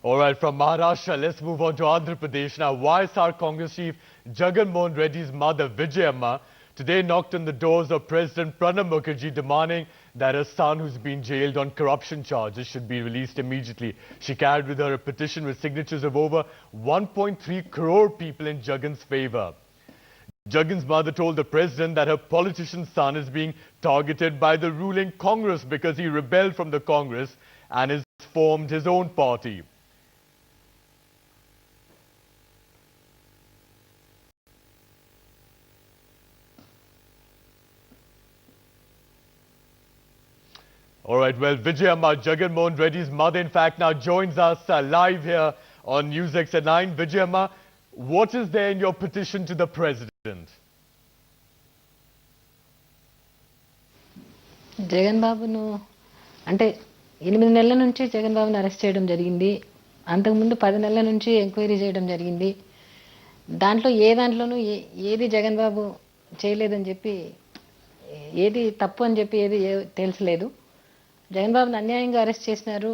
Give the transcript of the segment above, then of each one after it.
All right, from Maharashtra, let's move on to Andhra Pradesh. Now, YSR Congress chief Jagan Mohan Reddy's mother, Vijayamma, today knocked on the doors of President Pranab Mukherjee demanding that her son, who's been jailed on corruption charges, should be released immediately. She carried with her a petition with signatures of over 1.3 crore people in Jagan's favor. Jagan's mother told the president that her politician's son is being targeted by the ruling Congress because he rebelled from the Congress and has formed his own party. All right, well, Vijayamma, Jagan Mohan Reddy's mother, in fact, now joins us live here on NewsX at 9. Vijayamma, what is there in your petition to the president? Jagan బాబును అంటే 8 నెలల నుంచి జగన్ బాబును arrest చేయడం జరిగింది. అంతకుముందు 10 నెలల నుంచి ఎంక్వైరీ చేయడం జరిగింది. దాంట్లో దాంట్లోనూ ఏది జగన్ బాబు చేయలేదని చెప్పి ఏది తప్పు అని చెప్పి ఏది తెలుసలేదు. జగన్ బాబుని అన్యాయంగా అరెస్ట్ చేసినారు.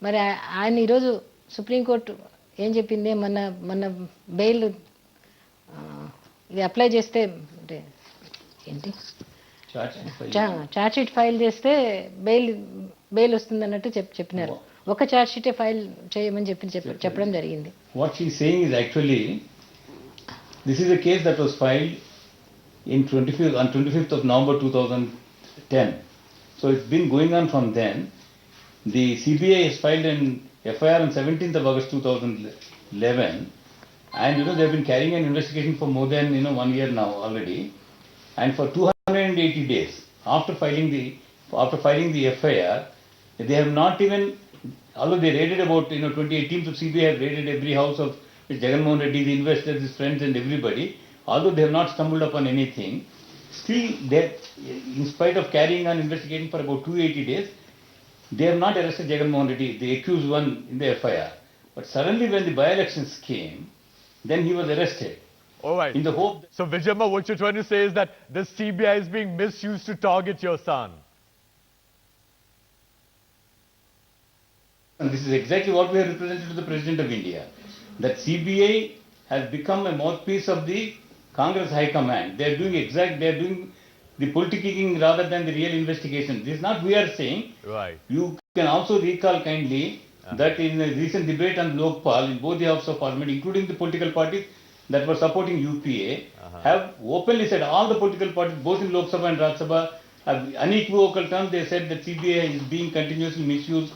మరి ఆయన ఈరోజు సుప్రీంకోర్టు ఏం చెప్పింది, మన బెయిల్ ఇది అప్లై చేస్తే అంటే ఏంటి ఛార్జ్ షీట్ ఫైల్ చేస్తే బెయిల్ వస్తుంది అన్నట్టు చెప్పినారు. ఒక ఛార్జ్ షీటే ఫైల్ చేయమని చెప్పడం జరిగింది. What she is saying is actually this is a case that was filed on 25th of November 2010. So it's been going on from then. The CBI has filed an FIR on 17th of August 2011, and they have been carrying an investigation for more than 1 year now already. And for 280 days after filing the FIR, they have not even, although they raided about 2018, so CBI have raided every house of Jagan Mohan Reddy, the investors, his friends and everybody. Although they have not stumbled upon anything, still they, in spite of carrying on investigating for about 280 days, they have not arrested Jagan Mohan Reddy, the accused one in the FIR. But suddenly when the by-elections came, then he was arrested. All right. In the hope. So, Vijayamma, what you're trying to say is that the CBI is being misused to target your son. And this is exactly what we have represented to the President of India. That CBI has become a mouthpiece of the Congress High Command. They are doing the politicking rather than the real investigation. This is not we are saying. Right. You can also recall kindly that in a recent debate on Lokpal in both the Houses of Parliament, including the political parties that were supporting UPA, have openly said, all the political parties, both in Lok Sabha and Rajya Sabha, have unequivocal terms. They said that CBI is being continuously misused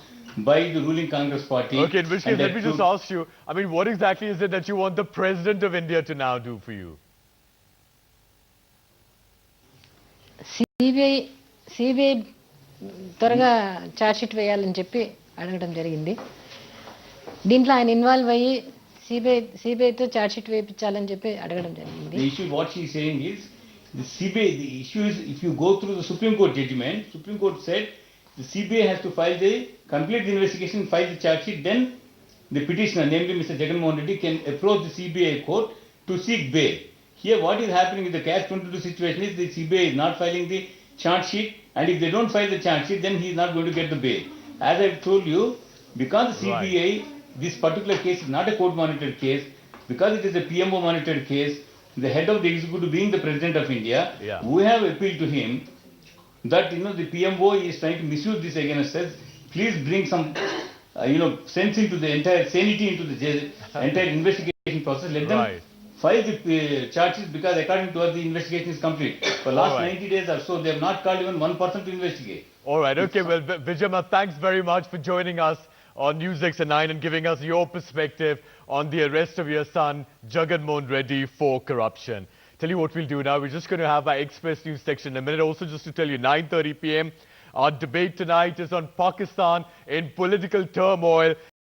by the ruling Congress party. Okay, in which case, let me just ask you, I mean, what exactly is it that you want the President of India to now do for you? CBI త్వరగా charge sheet వేయాలని చెప్పి అడగడం జరిగింది. దీంట్లో ఆయన involve అయ్యి సిబిఐతో charge sheet వేయించాలని చెప్పి అడగడం జరిగింది. The issue, what she is saying is, the CBI, the issue is, if you go through the Supreme Court judgment, Supreme Court said the CBI has to complete the investigation, file the charge sheet, then the petitioner, namely Mr. Jagan Mohan Reddy, can approach the CBI court to seek bail. Here what is happening in the catch-22 situation is the CBI is not filing the charge sheet, and if they don't file the charge sheet, then he is not going to get the bail. As I told you, because the CBI, this particular case is not a court-monitored case, because it is a PMO monitored case, the head of the executive being the President of India, we have appealed to him that the PMO is trying to misuse this against us. Please bring some sense into the entire sanity into the entire investigation process. Let them file the charges, because according to us the investigation is complete. For last 90 days or so, they have not called even one person to investigate. All right. Okay. Well, Vijayamma, thanks very much for joining us on NewsX at 9 and giving us your perspective on the arrest of your son, Jagan Mohan Reddy, for corruption. Tell you what we'll do now. We're just going to have our Express News section in a minute. Also, just to tell you, 9:30 p.m. Our debate tonight is on Pakistan in political turmoil.